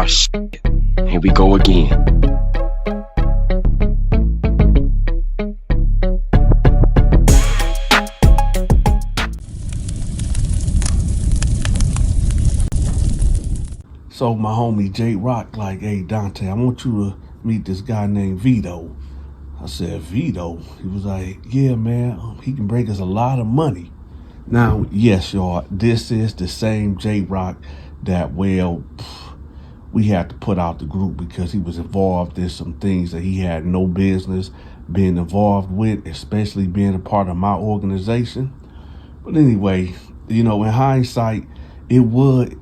Ah, shit. Here we go again. So my homie J Rock like, hey Dante, I want you to meet this guy named Vito. I said, Vito? He was like, yeah, man, he can bring us a lot of money. Now, yes, y'all, this is the same J Rock that, well, we had to put out the group because he was involved in some things that he had no business being involved with, especially being a part of my organization. But anyway, you know, in hindsight, he would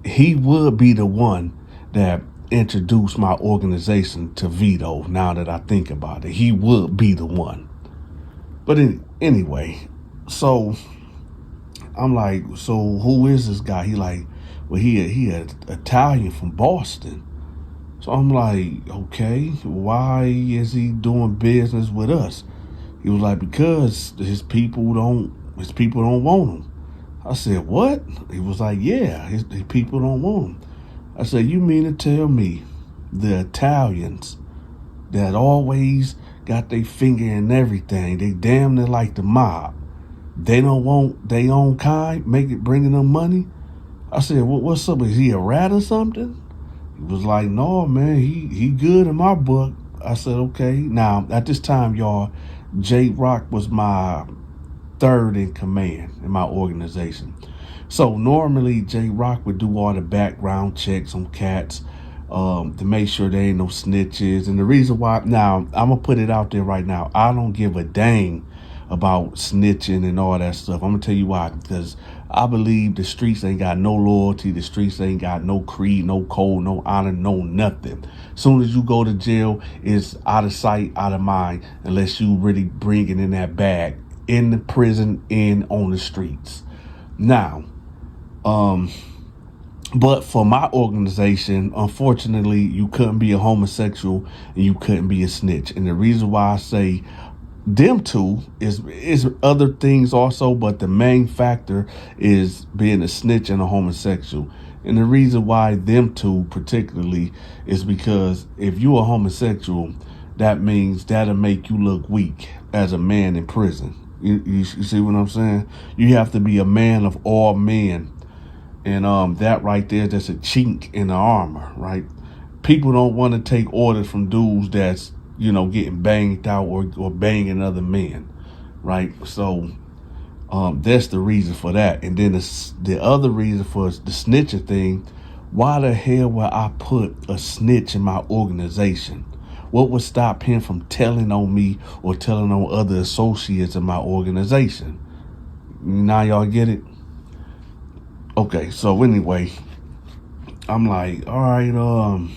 be the one that introduced my organization to Vito. Now that I think about it, he would be the one. But anyway, so I'm like, so who is this guy? He like, well, he Italian from Boston. So I'm like, okay, why is he doing business with us? He was like, because his people don't want him. I said, what? He was like, yeah, his people don't want him. I said, you mean to tell me the Italians that always got their finger in everything, they damn near like the mob, they don't want their own kind, bringing them money? I said, what's up? Is he a rat or something? He was like, no, man, he good in my book. I said, okay. Now, at this time, y'all, J Rock was my third in command in my organization. So normally J Rock would do all the background checks on cats to make sure there ain't no snitches. And the reason why, now I'm gonna put it out there right now, I don't give a dang about snitching and all that stuff. I'm gonna tell you why. Because I believe the streets ain't got no loyalty, the streets ain't got no creed, no code, no honor, no nothing. Soon as you go to jail, it's out of sight, out of mind, unless you really bring it in that bag in the prison and on the streets. Now, but for my organization, unfortunately, you couldn't be a homosexual and you couldn't be a snitch. And the reason why I say them two is other things also, but the main factor is being a snitch and a homosexual. And the reason why them two particularly is because if you're a homosexual, that means that'll make you look weak as a man in prison. You see what I'm saying? You have to be a man of all men. And that right there, that's a chink in the armor, right? People don't want to take orders from dudes that's, you know, getting banged out or banging other men, right? So that's the reason for that. And then the other reason for the snitching thing, why the hell would I put a snitch in my organization? What would stop him from telling on me or telling on other associates in my organization? Now y'all get it? Okay, so anyway, I'm like, all right,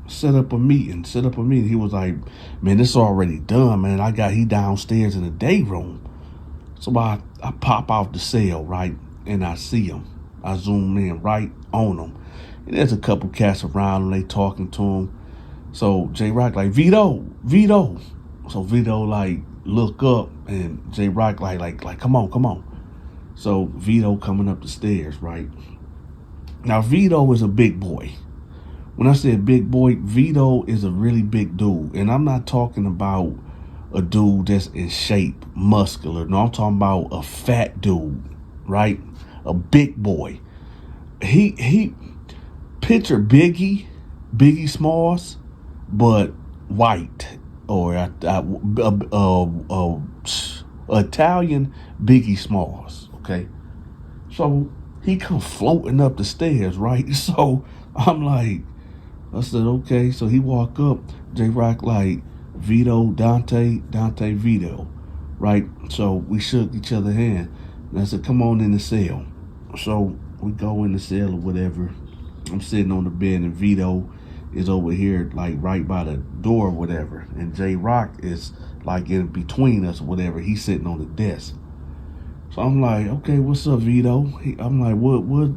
set up a meeting. He was like, man, it's already done, man. He downstairs in the day room. So I pop out the cell, right? And I see him. I zoom in right on him. And there's a couple cats around and they talking to him. So J Rock like, Vito. So Vito like look up and J Rock like come on. So Vito coming up the stairs, right? Now Vito is a big boy. When I say big boy, Vito is a really big dude. And I'm not talking about a dude that's in shape, muscular. No, I'm talking about a fat dude, right? A big boy. He picture Biggie Smalls, but white, or Italian Biggie Smalls, okay? So he come floating up the stairs, right? So I'm like, I said, okay. So he walk up, J Rock like, Vito, Dante, Vito, right? So we shook each other's hand. And I said, come on in the cell. So we go in the cell or whatever. I'm sitting on the bed and Vito is over here like right by the door or whatever. And J Rock is like in between us or whatever. He's sitting on the desk. So I'm like, okay, what's up, Vito? I'm like, what?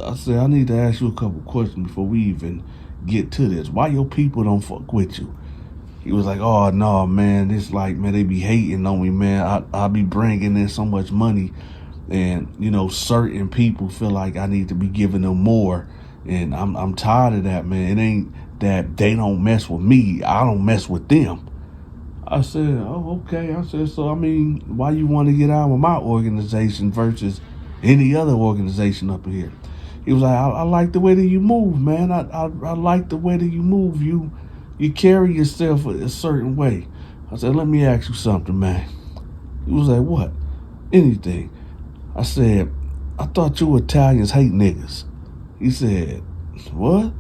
I said, I need to ask you a couple questions before we even get to this. Why your people don't fuck with you? He was like, oh, no, man. It's like, man, they be hating on me, man. I be bringing in so much money. And, you know, certain people feel like I need to be giving them more And I'm tired of that, man. It ain't that they don't mess with me, I don't mess with them. I said, oh, okay. I said, so I mean, why you want to get out with my organization versus any other organization up in here? He was like, I like the way that you move, man. I like the way that you move. You carry yourself a certain way. I said, let me ask you something, man. He was like, what? Anything. I said, I thought you Italians hate niggas. He said, what?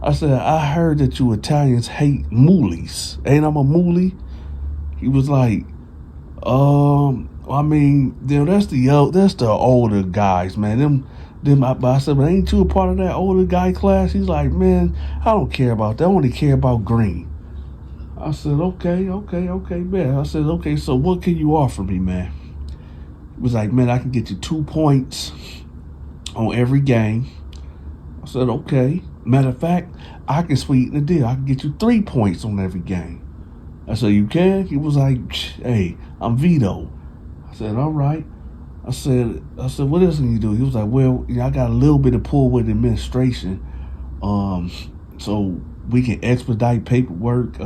I said, I heard that you Italians hate moolies. Ain't I a moolie? He was like, I mean, that's the older guys, man. I said, but ain't you a part of that older guy class? He's like, man, I don't care about that. I only care about green. I said, okay, man. I said, okay, so what can you offer me, man? He was like, man, I can get you 2 points on every game. I said, okay. Matter of fact, I can sweeten the deal. I can get you 3 points on every game. I said, you can? He was like, hey, I'm Vito. I said, all right. I said, what else can you do? He was like, well, I got a little bit of pull with administration. So we can expedite paperwork.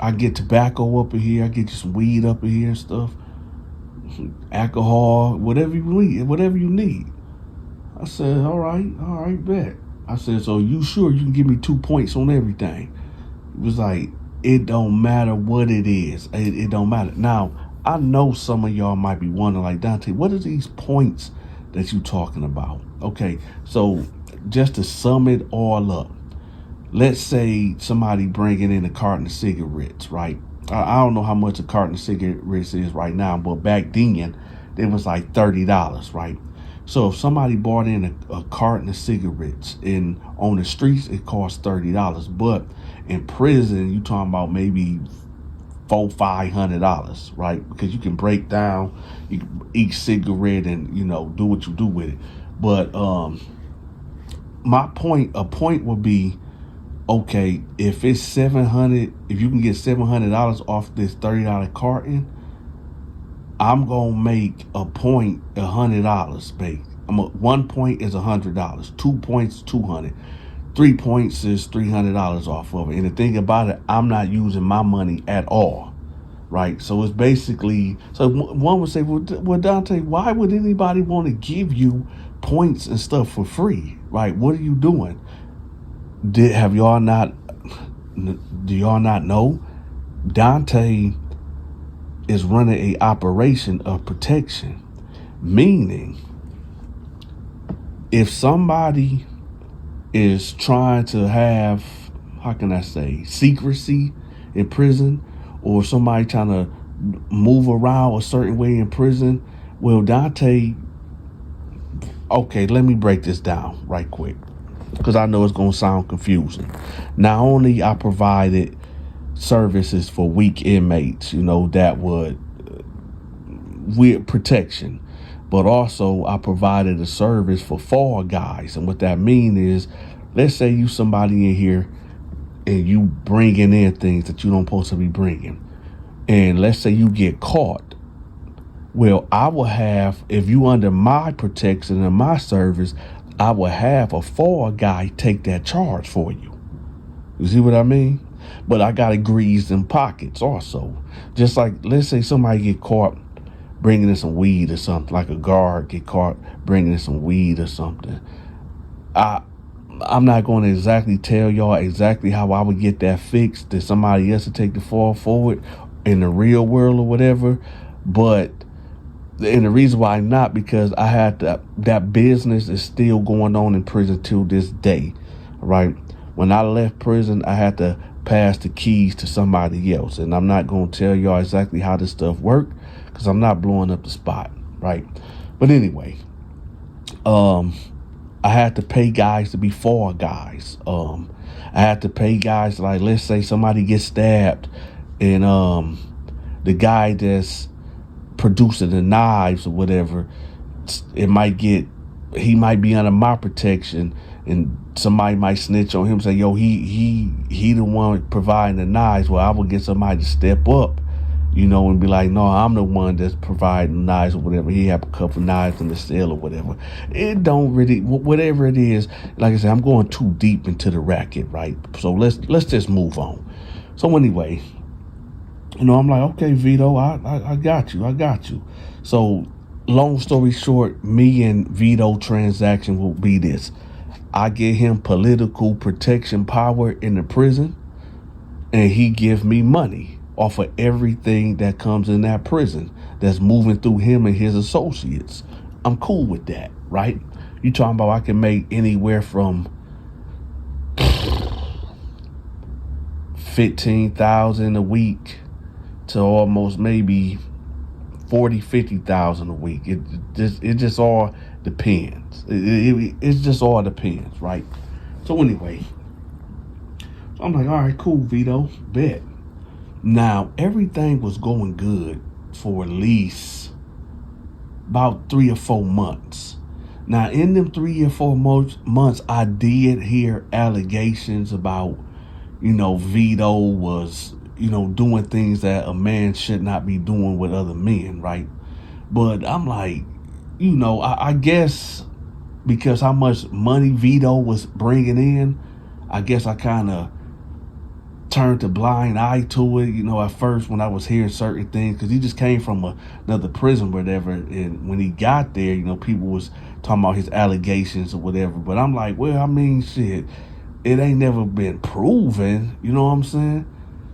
I get tobacco up in here. I get you some weed up in here and stuff. Alcohol, whatever you need. I said, all right, bet. I said, so you sure you can give me 2 points on everything? It was like, it don't matter what it is. It don't matter. Now, I know some of y'all might be wondering, like, Dante, what are these points that you talking about? Okay, so just to sum it all up, let's say somebody bringing in a carton of cigarettes, right? I don't know how much a carton of cigarettes is right now, but back then, it was like $30, right? So if somebody bought in a carton of cigarettes, and on the streets it costs $30, but in prison you talking about maybe $400-500, right? Because you can break down each cigarette and do what you do with it. But a point would be, okay, if it's $700, if you can get $700 off this $30 carton, I'm gonna make a point $100, babe. 1 point is $100, 2 points $200, 3 points is $300 off of it. And the thing about it, I'm not using my money at all, right? So it's basically, so one would say, well, Dante, why would anybody want to give you points and stuff for free, right? What are you doing? Do y'all not know Dante is running a operation of protection, meaning if somebody is trying to have, how can I say, secrecy in prison, or somebody trying to move around a certain way in prison, well, Dante, okay, let me break this down right quick, because I know it's going to sound confusing. Not only I provided services for weak inmates, that would with protection, but also I provided a service for fall guys. And what that mean is, let's say you somebody in here and you bringing in things that you don't supposed to be bringing, and let's say you get caught. Well, I will have, if you under my protection and my service, I will have a fall guy take that charge for you. You see what I mean? But I got to grease them pockets also. Just like, let's say somebody get caught bringing in some weed or something, like a guard get caught bringing in some weed or something. I'm not going to exactly tell y'all exactly how I would get that fixed, that somebody else to take the fall forward in the real world or whatever. But, and the reason why not, because I had that business is still going on in prison till this day, right? When I left prison, I had to pass the keys to somebody else. And I'm not going to tell y'all exactly how this stuff worked, because I'm not blowing up the spot, right? But anyway, I had to pay guys to be fall guys. I had to pay guys, like, let's say somebody gets stabbed, and the guy that's producing the knives or whatever, he might be under my protection, and somebody might snitch on him, say, yo, he the one providing the knives. Well, I will get somebody to step up, and be like, no, I'm the one that's providing knives or whatever. He have a couple knives in the cell or whatever. It don't really, whatever it is. Like I said, I'm going too deep into the racket, right? So let's just move on. So anyway, I'm like, okay, Vito, I got you. So long story short, me and Vito transaction will be this. I get him political protection power in the prison, and he give me money off of everything that comes in that prison that's moving through him and his associates. I'm cool with that, right? You talking about I can make anywhere from 15,000 a week to almost maybe 40, 50,000 a week. It just all depends. It just all depends, right? So anyway, I'm like, all right, cool, Vito, bet. Now, everything was going good for at least about 3 or 4 months. Now, in them 3 or 4 months, I did hear allegations about, Vito was, doing things that a man should not be doing with other men, right? But I'm like, I guess because how much money Vito was bringing in, I guess I kind of turned a blind eye to it, at first when I was hearing certain things, because he just came from another prison, whatever, and when he got there, people was talking about his allegations or whatever, but I'm like, well, I mean, shit, it ain't never been proven, you know what I'm saying?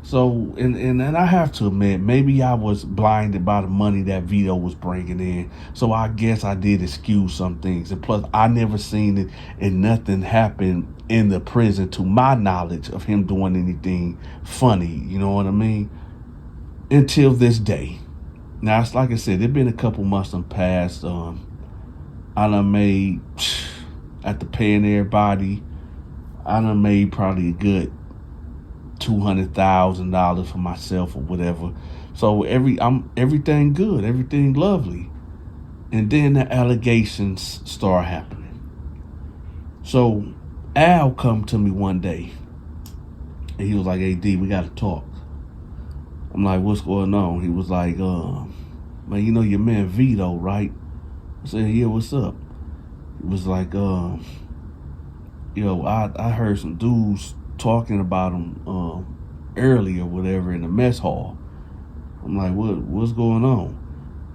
So, and I have to admit, maybe I was blinded by the money that Vito was bringing in. So I guess I did excuse some things. And plus, I never seen it and nothing happened in the prison to my knowledge of him doing anything funny. You know what I mean? Until this day. Now, it's like I said, it's been a couple months done passed. I done made, after paying everybody, I done made probably a good $200,000 for myself or whatever. So everything good, everything lovely. And then the allegations start happening. So Al come to me one day and he was like, hey D, we gotta talk. I'm like, what's going on? He was like, man, your man Vito, right? I said, yeah, what's up? He was like, I heard some dudes talking about him earlier or whatever in the mess hall. I'm like, what's going on?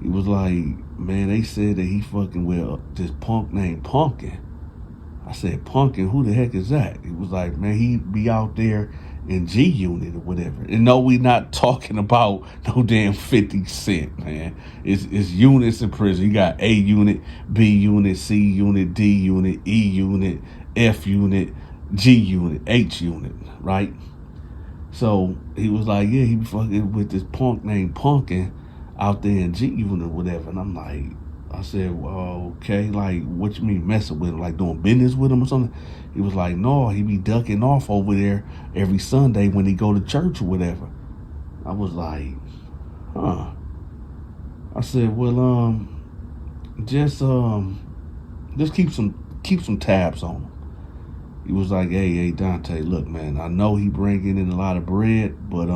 He was like, man, they said that he fucking with this punk named Punkin. I said, Punkin, who the heck is that? He was like, man, he be out there in G Unit or whatever. And no, we not talking about no damn 50 Cent, man. It's units in prison. You got A unit, B unit, C unit, D unit, E unit, F unit, G unit, H unit, right? So he was like, yeah, he be fucking with this punk named Punkin out there in G unit or whatever. And I'm like, I said, well, okay, like, what you mean messing with him? Like doing business with him or something? He was like, no, he be ducking off over there every Sunday when he go to church or whatever. I was like, huh. I said, well, just keep some tabs on him. He was like, hey, Dante, look, man, I know he bringing in a lot of bread, but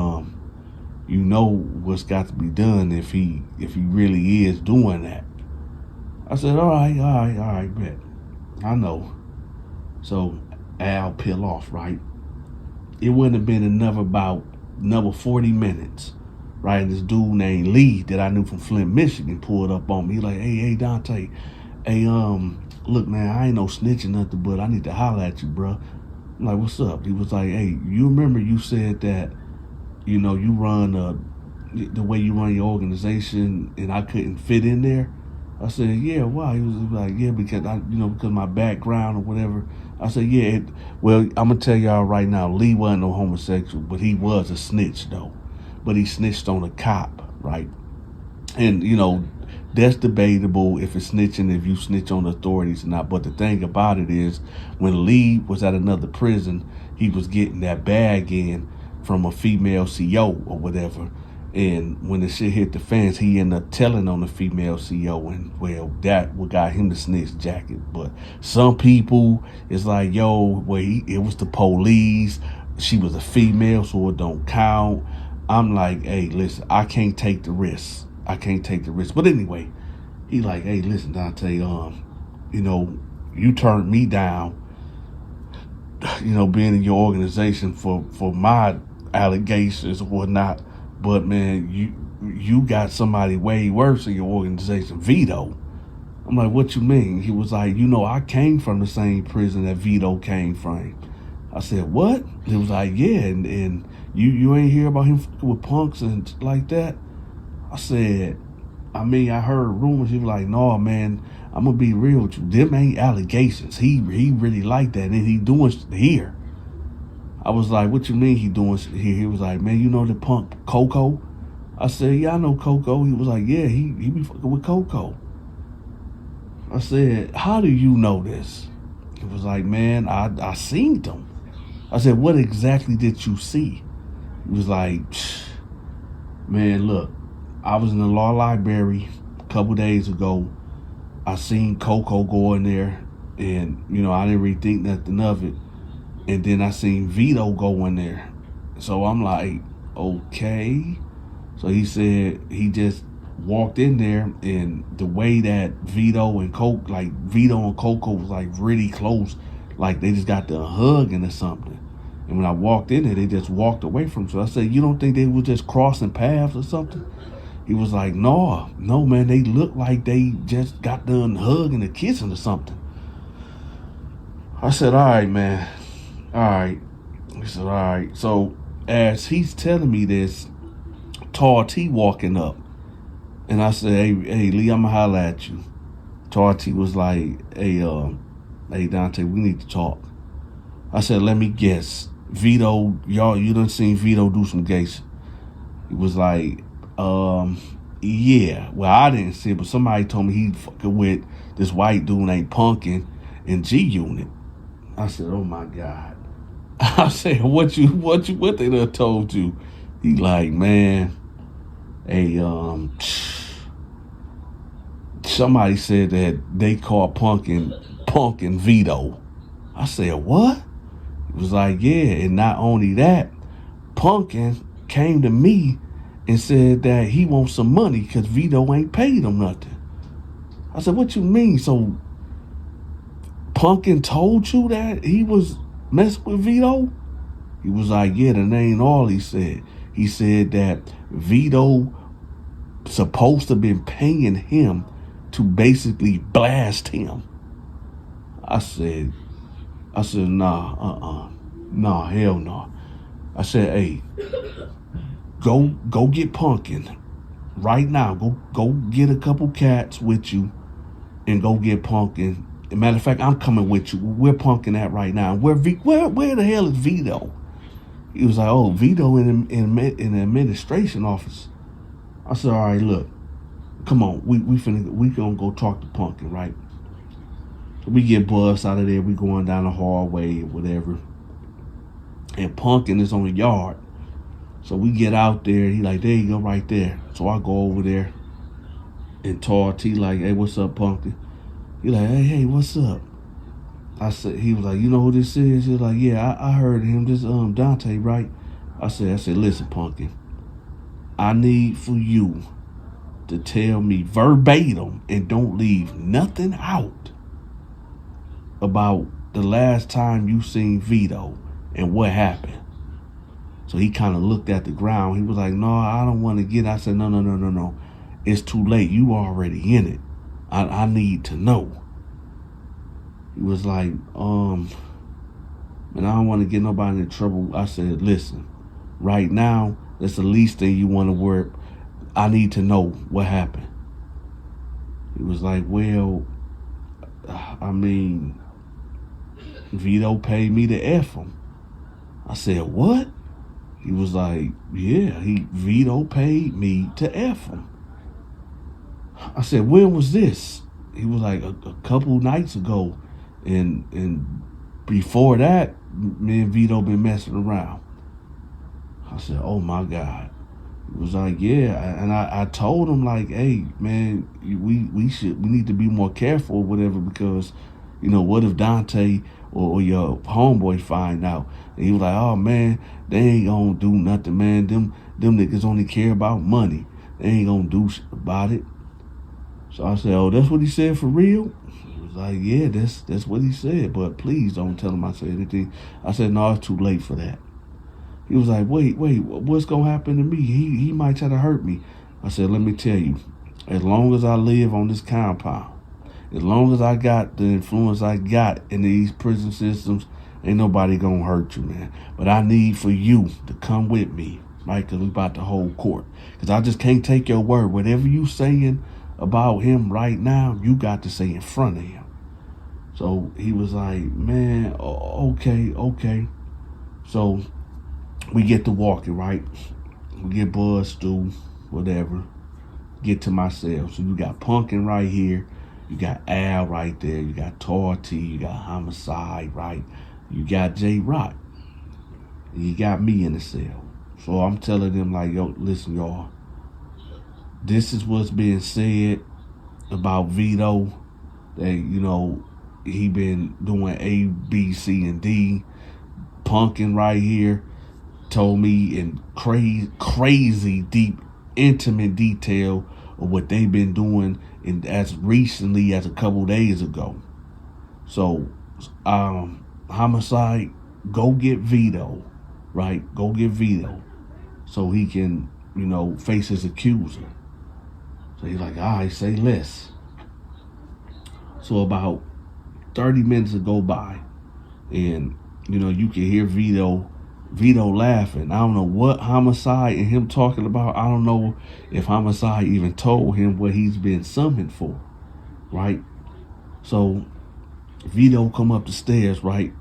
what's got to be done if he really is doing that. I said, all right, bet. I know. So Al peel off, right? It wouldn't have been another 40 minutes, right? This dude named Lee that I knew from Flint, Michigan pulled up on me. He like, hey, Dante, hey, look, man, I ain't no snitching nothing, but I need to holler at you, bro. I'm like, what's up? He was like, hey, you remember you said that, you run the way you run your organization and I couldn't fit in there? I said, yeah, why? He was like, yeah, because because my background or whatever. I said, yeah, well, I'm going to tell y'all right now, Lee wasn't no homosexual, but he was a snitch, though. But he snitched on a cop, right? And, that's debatable if it's snitching, if you snitch on the authorities or not. But the thing about it is, when Lee was at another prison, he was getting that bag in from a female CO or whatever. And when the shit hit the fans, he ended up telling on the female CO, and well, that what got him the snitch jacket. But some people, it's like, yo, it was the police. She was a female, so it don't count. I'm like, hey, listen, I can't take the risk. I can't take the risk. But anyway, he like, hey, listen, Dante, you know, you turned me down, you know, being in your organization for my allegations or whatnot. But man, you got somebody way worse in your organization, Vito. I'm like, what you mean? He was like, you know, I came from the same prison that Vito came from. I said, what? He was like, yeah, and you ain't hear about him fucking with punks and like that? I said, I mean, I heard rumors. He was like, no, man, I'm gonna be real with you. Them ain't allegations. He really like that, and he doing shit here. I was like, what you mean he doing shit here? He was like, man, you know the punk Coco? I said, yeah, I know Coco. He was like, yeah, he be fucking with Coco. I said, how do you know this? He was like, man, I seen them. I said, what exactly did you see? He was like, man, look, I was in the law library a couple days ago. I seen Coco go in there, and, you know, I didn't really think nothing of it. And then I seen Vito go in there. So I'm like, okay. So he said he just walked in there, and the way that Vito and Coco was like really close, like they just got the hugging or something. And when I walked in there, they just walked away from him. So I said, you don't think they were just crossing paths or something? He was like, no, man, they look like they just got done hugging or kissing or something. I said, all right, man. All right. He said, all right. So as he's telling me this, Tall T walking up. And I said, hey, Lee, I'm going to holler at you. Tall T was like, hey, Dante, we need to talk. I said, let me guess. Vito, you done seen Vito do some gay shit. He was like, yeah. Well, I didn't see it, but somebody told me he fucking with this white dude named Punkin in G Unit. I said, oh my God. I said, what they done told you? He like, man, hey, somebody said that they called Punkin Vito. I said, what? It was like, yeah, and not only that, Punkin came to me and said that he wants some money because Vito ain't paid him nothing. I said, what you mean? So Punkin told you that he was messing with Vito? He was like, yeah, that ain't all he said. He said that Vito supposed to been paying him to basically blast him. I said, nah, hell no. I said, hey, go get Punkin right now. Go get a couple cats with you and go get Punkin. As a matter of fact, I'm coming with you. We're Punkin at right now. Where the hell is Vito? He was like, oh, Vito in the administration office. I said, all right, look, come on, we gonna go talk to Punkin, right? We get buzzed out of there. We going down the hallway or whatever. And Punkin is on the yard. So we get out there. He like, there you go, right there. So I go over there. And Tall T like, hey, what's up, Punkin? He like, hey, what's up? I said, he was like, you know who this is? He was like, yeah, I heard of him. This Dante, right? I said, listen, Punkin, I need for you to tell me verbatim and don't leave nothing out about the last time you seen Vito and what happened. So he kind of looked at the ground. He was like, no, I don't want to get it. I said, no. It's too late. You already in it. I need to know. He was like, and I don't want to get nobody in trouble. I said, listen, right now, that's the least thing you want to worry. I need to know what happened. He was like, well, I mean, Vito paid me to F him. I said, what? He was like, yeah, Vito paid me to F him. I said, when was this? He was like, a couple nights ago. And before that, me and Vito been messing around. I said, oh my God. He was like, yeah. And I told him like, hey man, we need to be more careful or whatever, because what if Dante or your homeboy find out? And he was like, oh man, they ain't gonna do nothing, man. Them niggas only care about money. They ain't gonna do shit about it. So I said, oh, that's what he said for real? He was like, yeah, that's what he said, but please don't tell him I said anything. I said, no, it's too late for that. He was like, wait, what's gonna happen to me? He might try to hurt me. I said, let me tell you, as long as I live on this compound, as long as I got the influence I got in these prison systems, ain't nobody gonna hurt you, man. But I need for you to come with me, right? Because we about to hold court. Because I just can't take your word. Whatever you saying about him right now, you got to say in front of him. So he was like, man, okay. So we get to walking, right? We get buzzed through, whatever. Get to my cell. So you got Punkin right here. You got Al right there. You got Torty. You got Homicide, right? You got J Rock. And you got me in the cell. So I'm telling them like, yo, listen, y'all. This is what's being said about Vito. That, he been doing A, B, C, and D. Punkin right here told me in crazy, deep, intimate detail of what they've been doing as recently as a couple days ago. So, Homicide, go get Vito, right? Go get Vito so he can, face his accuser. So he's like, all right, say less. So about 30 minutes go by, and, you can hear Vito laughing. I don't know what Homicide and him talking about. I don't know if Homicide even told him what he's been summoned for, right? So Vito come up the stairs, right?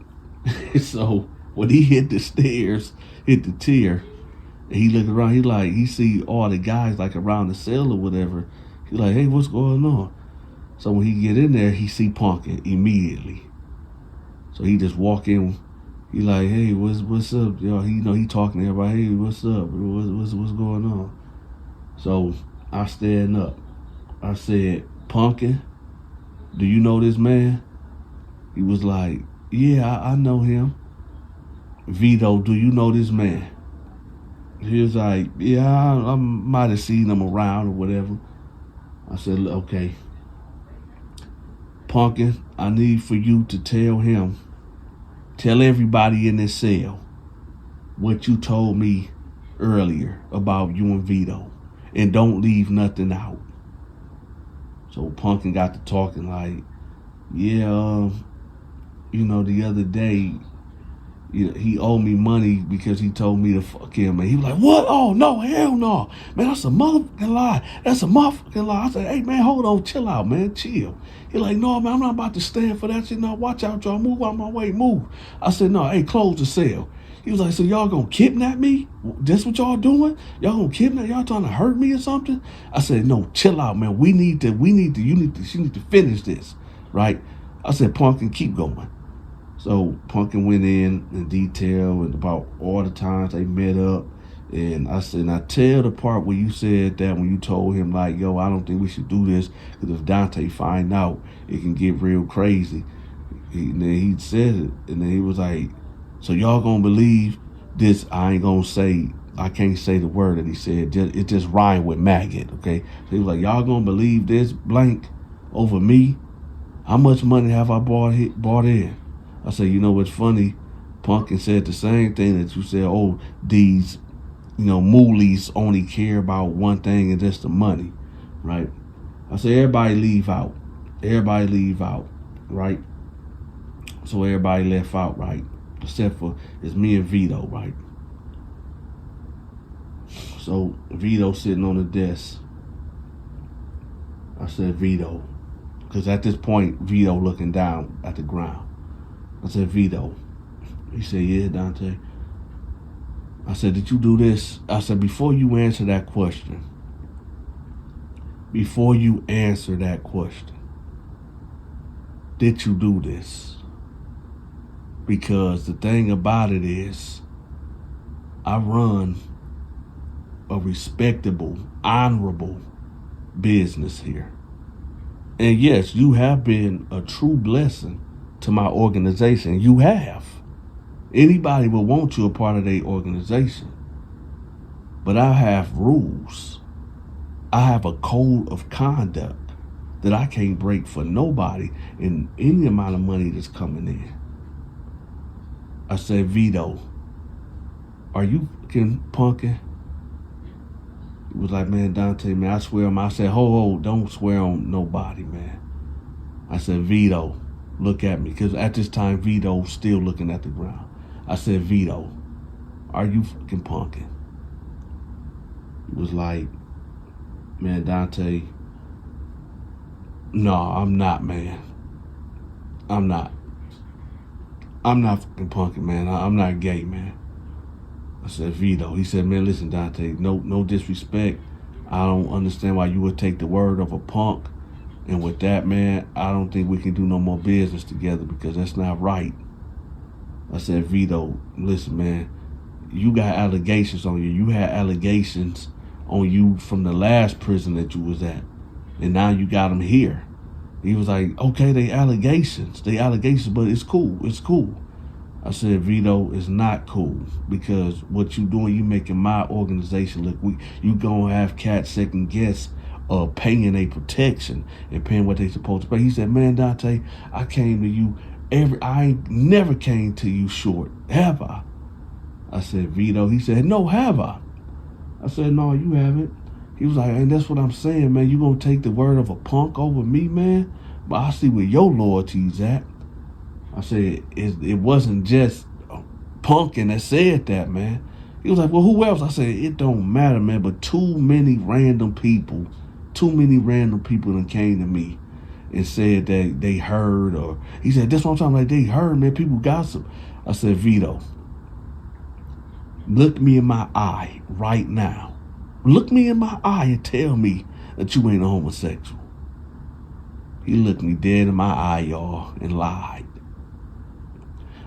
So when he hit the stairs, hit the tier, and he look around, he see all the guys like around the cell or whatever. He like, hey, what's going on? So when he get in there, he see Punkin immediately. So he just walk in. He like, hey, what's up? He talking to everybody. Hey, what's up? What's going on? So I stand up. I said, Punkin, do you know this man? He was like, yeah, I know him. Vito, do you know this man? He was like, yeah, I might have seen him around or whatever. I said, okay. Punkin, I need for you to tell everybody in this cell what you told me earlier about you and Vito. And don't leave nothing out. So Punkin got to talking like, yeah, the other day, he owed me money because he told me to fuck him. And he was like, what? Oh, no, hell no. Man, that's a motherfucking lie. That's a motherfucking lie. I said, hey, man, hold on. Chill out, man. Chill. He like, no, man, I'm not about to stand for that shit. No, watch out, y'all. Move out my way. Move. I said, no, hey, close the cell. He was like, so y'all gonna kidnap me? That's what y'all doing? Y'all gonna kidnap? Y'all trying to hurt me or something? I said, no, chill out, man. She need to finish this, right? I said, Punkin, keep going. So Punkin went in detail and about all the times they met up. And I said, now tell the part where you said that when you told him like, yo, I don't think we should do this because if Dante find out, it can get real crazy. And then he said it. And then he was like, so y'all gonna believe this? I can't say the word that he said. It just rhymed with maggot, okay? So he was like, y'all gonna believe this blank over me? How much money have I bought in? I said, what's funny? Punkin said the same thing that you said, oh, these, moolies only care about one thing and that's the money, right? I said, everybody leave out, right? So everybody left out, right? Except for it's me and Vito, right? So Vito sitting on the desk. I said, Vito, because at this point, Vito looking down at the ground. I said, Vito. He said, yeah, Dante. I said, did you do this? I said, before you answer that question, did you do this? Because the thing about it is, I run a respectable, honorable business here. And yes, you have been a true blessing to my organization. You have. Anybody will want you a part of their organization. But I have rules. I have a code of conduct that I can't break for nobody in any amount of money that's coming in. I said, Vito, are you fucking punking? He was like, man, Dante, man, I swear on my, I said, ho, don't swear on nobody, man. I said, Vito, look at me. Because at this time, Vito still looking at the ground. I said, Vito, are you fucking punking? He was like, man, Dante, no, I'm not, man. I'm not fucking punking, man. I'm not gay, man. I said, Vito. He said, man, listen, Dante, no disrespect. I don't understand why you would take the word of a punk. And with that, man, I don't think we can do no more business together because that's not right. I said, Vito, listen, man, you got allegations on you. You had allegations on you from the last prison that you was at. And now you got them here. He was like, okay, they allegations, but it's cool. I said, Vito, it's not cool because what you doing, you making my organization look weak. You gonna have cats second guess paying a protection and paying what they supposed to pay. He said, man, Dante, I came to you I ain't never came to you short, have I? I said, Vito. He said, no, have I? I said, no, you haven't. He was like, and that's what I'm saying, man. You gonna take the word of a punk over me, man? But I see where your loyalty's at. I said, it wasn't just punkin that said that, man. He was like, well, who else? I said, it don't matter, man, but too many random people that came to me and said that they heard, or he said, this one time, like, they heard, man, people gossip. I said, Vito, look me in my eye right now. Look me in my eye and tell me that you ain't a homosexual. He looked me dead in my eye, y'all, and lied.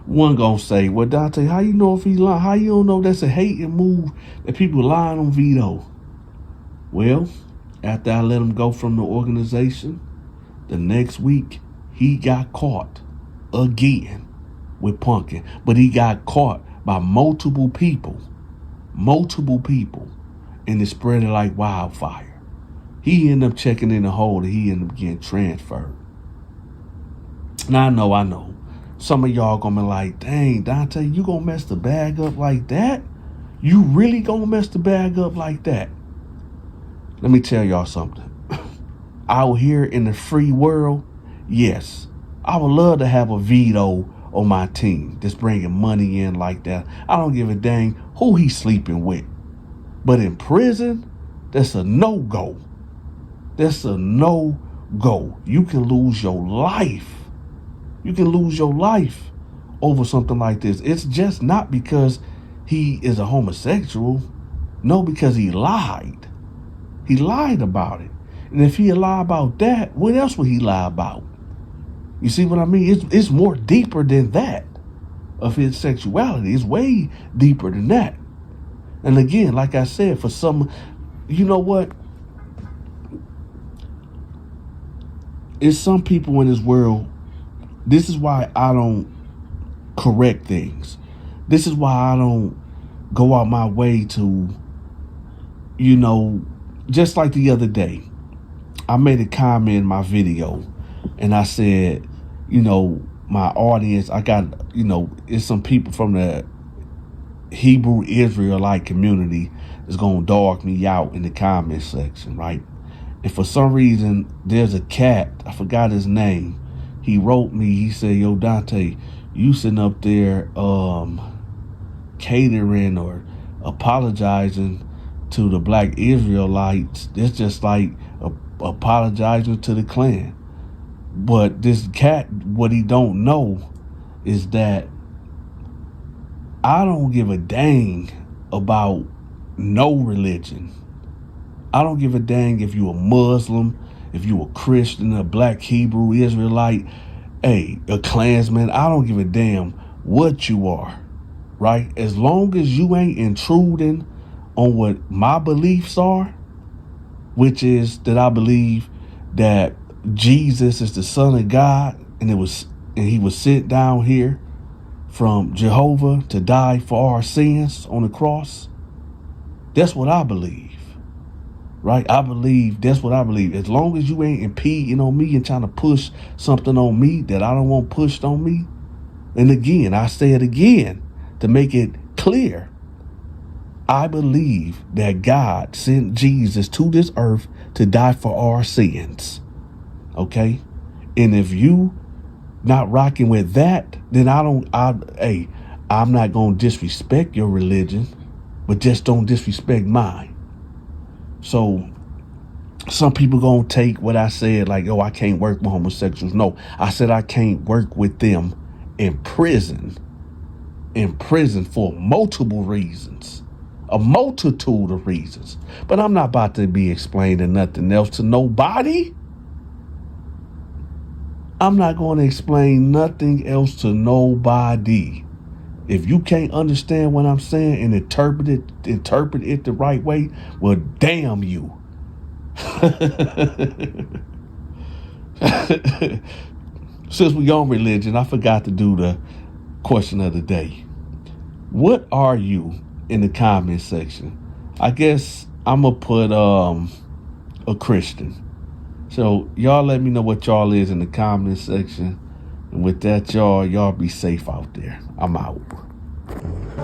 One gonna say, well, Dante, how you know if he lying? How you don't know that's a hating move that people lying on Vito? Well, after I let him go from the organization, the next week, he got caught again with punking. But he got caught by multiple people, and it spread it like wildfire. He ended up checking in the hole and he ended up getting transferred. Now, I know. Some of y'all gonna be like, dang, Dante, you gonna mess the bag up like that? You really gonna mess the bag up like that? Let me tell y'all something. Out here in the free world, yes, I would love to have a Vito on my team that's bringing money in like that. I don't give a dang who he's sleeping with. But in prison, that's a no-go. That's a no-go. You can lose your life. You can lose your life over something like this. It's just not because he is a homosexual. No, because he lied. He lied about it. And if he lied about that, what else would he lie about? You see what I mean? It's more deeper than that of his sexuality. It's way deeper than that. And again, like I said, for some, you know what? It's some people in this world. This is why I don't correct things. This is why I don't go out my way to, just like the other day, I made a comment in my video and I said, my audience, I got, it's some people from the Hebrew Israelite community that's going to dog me out in the comment section, right? And for some reason, there's a cat, I forgot his name. He wrote me, he said, yo, Dante, you sitting up there catering or apologizing to the black Israelites. It's just like apologizing to the Klan. But this cat, what he don't know is that I don't give a dang about no religion. I don't give a dang if you a Muslim, if you a Christian, a black Hebrew Israelite, a Klansman. I don't give a damn what you are, right? As long as you ain't intruding on what my beliefs are, which is that I believe that Jesus is the Son of God and it was and he was sent down here from Jehovah to die for our sins on the cross? That's what I believe. Right? That's what I believe. As long as you ain't impeding on me and trying to push something on me that I don't want pushed on me. And again, I say it again to make it clear. I believe that God sent Jesus to this earth to die for our sins. Okay? And if you not rocking with that, then I'm not going to disrespect your religion, but just don't disrespect mine. So some people gonna take what I said like, oh, I can't work with homosexuals. No, I said I can't work with them in prison for multiple reasons, a multitude of reasons. But I'm not about to be explaining nothing else to nobody. I'm not going to explain nothing else to nobody. If you can't understand what I'm saying and interpret it the right way, well, damn you. Since we on religion, I forgot to do the question of the day. What are you in the comment section? I guess I'm gonna put a Christian. So y'all let me know what y'all is in the comment section. And with that, y'all be safe out there. I'm out.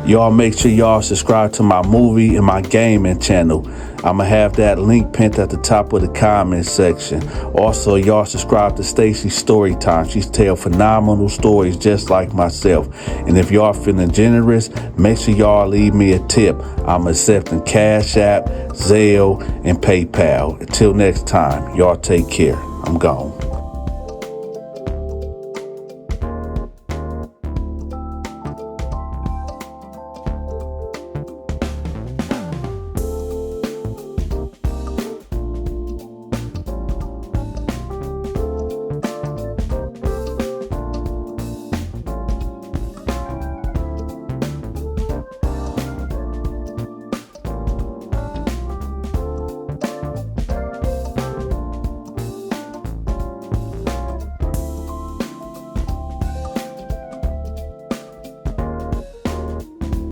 Y'all make sure y'all subscribe to my movie and my gaming channel. I'm going to have that link pinned at the top of the comment section. Also, y'all subscribe to Stacy's Storytime. She's tell phenomenal stories just like myself. And if y'all feeling generous, make sure y'all leave me a tip. I'm accepting Cash App, Zelle, and PayPal. Until next time, y'all take care. I'm gone.